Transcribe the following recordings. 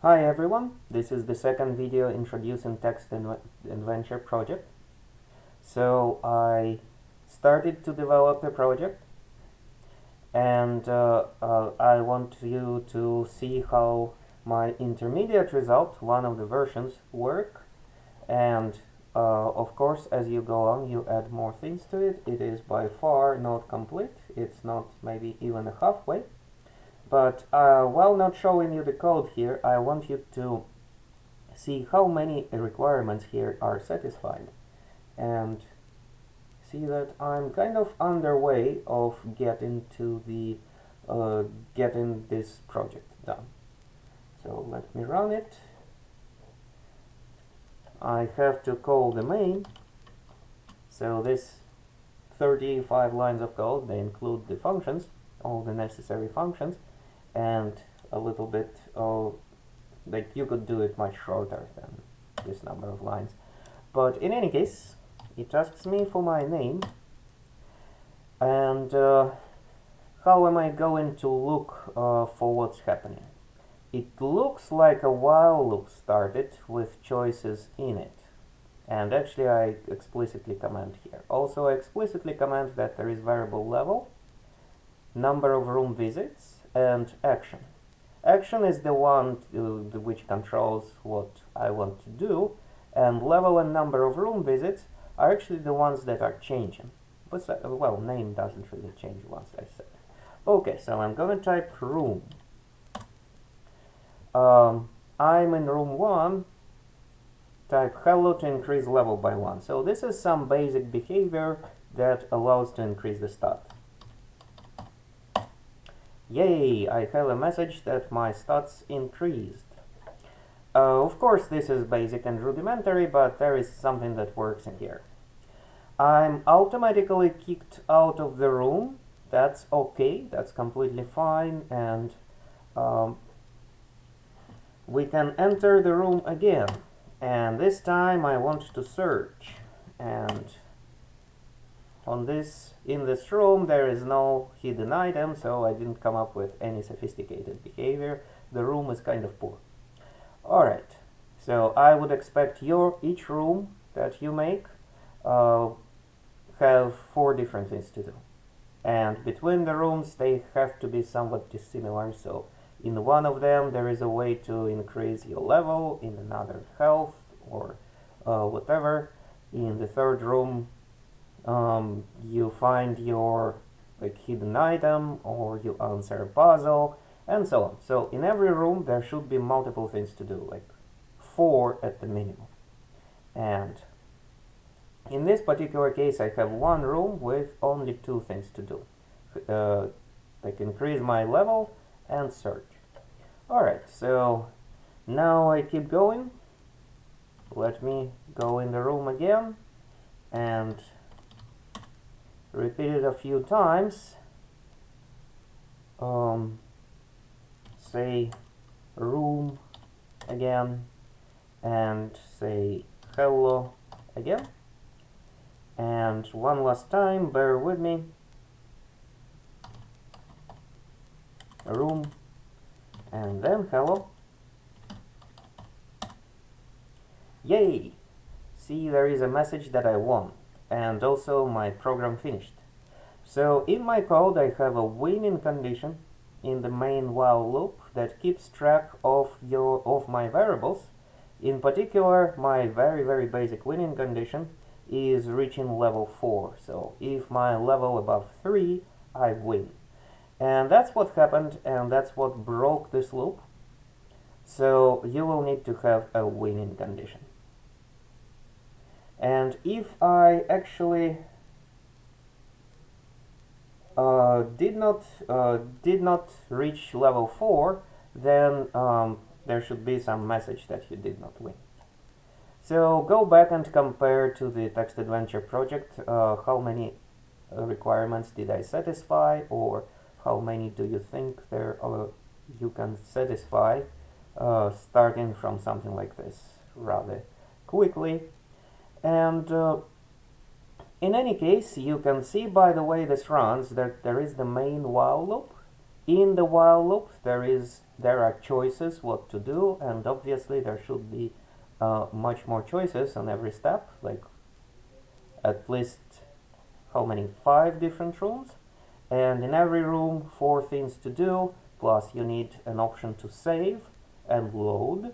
Hi everyone, this is the second video introducing text adventure project. So I started to develop a project and I want you to see how my intermediate result, one of the versions, work, and of course as you go on you add more things to it. It is by far not complete, it's not maybe even halfway. But while not showing you the code here, I want you to see how many requirements here are satisfied and see that I'm kind of underway of getting to the getting this project done. So let me run it. I have to call the main. So this 35 lines of code, they include the functions, all the necessary functions, and a little bit of, like, you could do it much shorter than this number of lines. But in any case, it asks me for my name, and how am I going to look for what's happening? It looks like a while loop started with choices in it. And actually I explicitly comment here. Also I explicitly comment that there is variable level, number of room visits, and action. Action is the one which controls what I want to do, and level and number of room visits are actually the ones that are changing. But well, name doesn't really change once I say it. Okay, so I'm gonna type room. I'm in room 1. Type hello to increase level by 1. So this is some basic behavior that allows to increase the stat. Yay, I have a message that my stats increased. Of course this is basic and rudimentary, but there is something that works in here. I'm automatically kicked out of the room. That's okay, that's completely fine, and we can enter the room again. And this time I want to search, and in this room there is no hidden item, so I didn't come up with any sophisticated behavior. The room is kind of poor. Alright, so I would expect each room that you make have 4 different things to do. And between the rooms they have to be somewhat dissimilar, so in one of them there is a way to increase your level, in another health, or whatever. In the third room you find your hidden item, or you answer a puzzle, and so on. So in every room there should be multiple things to do, like 4 at the minimum. And in this particular case I have one room with only 2 things to do, like increase my level and search. Alright, so now I keep going. Let me go in the room again and repeat it a few times. Say room again, and say hello again. And one last time, bear with me. Room, and then hello. Yay! See, there is a message that I won, and also my program finished. So in my code I have a winning condition in the main while loop that keeps track of my variables. In particular, my very basic winning condition is reaching level 4. So if my level above 3, I win. And that's what happened, and that's what broke this loop. So you will need to have a winning condition. And if I actually did not reach level 4, then there should be some message that you did not win. So go back and compare to the text adventure project. How many requirements did I satisfy, or how many do you think there are you can satisfy starting from something like this rather quickly. And in any case, you can see by the way this runs that there is the main while loop, In the while loop, there are choices what to do, and obviously there should be much more choices on every step, like at least how many? 5 different rooms, and in every room 4 things to do, plus you need an option to save and load,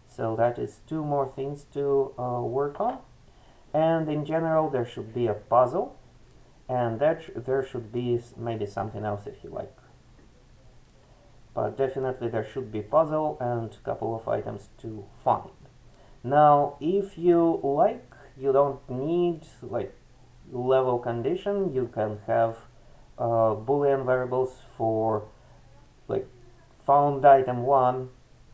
so that is 2 more things to work on. And in general there should be a puzzle, and there should be maybe something else if you like, but definitely there should be puzzle and a couple of items to find. Now if you like, you don't need like level condition, you can have boolean variables for like found item 1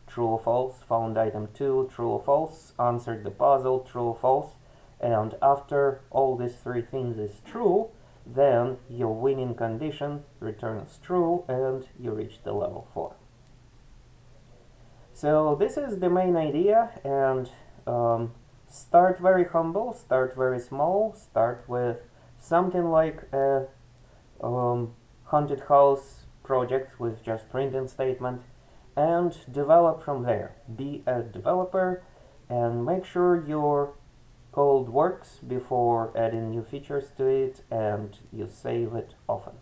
true or false, found item 2 true or false, answered the puzzle true or false, and after all these 3 things is true, then your winning condition returns true and you reach the level 4. So this is the main idea, and start very humble, start very small, start with something like a haunted house project with just printing statement, and develop from there. Be a developer and make sure your code works before adding new features to it, and you save it often.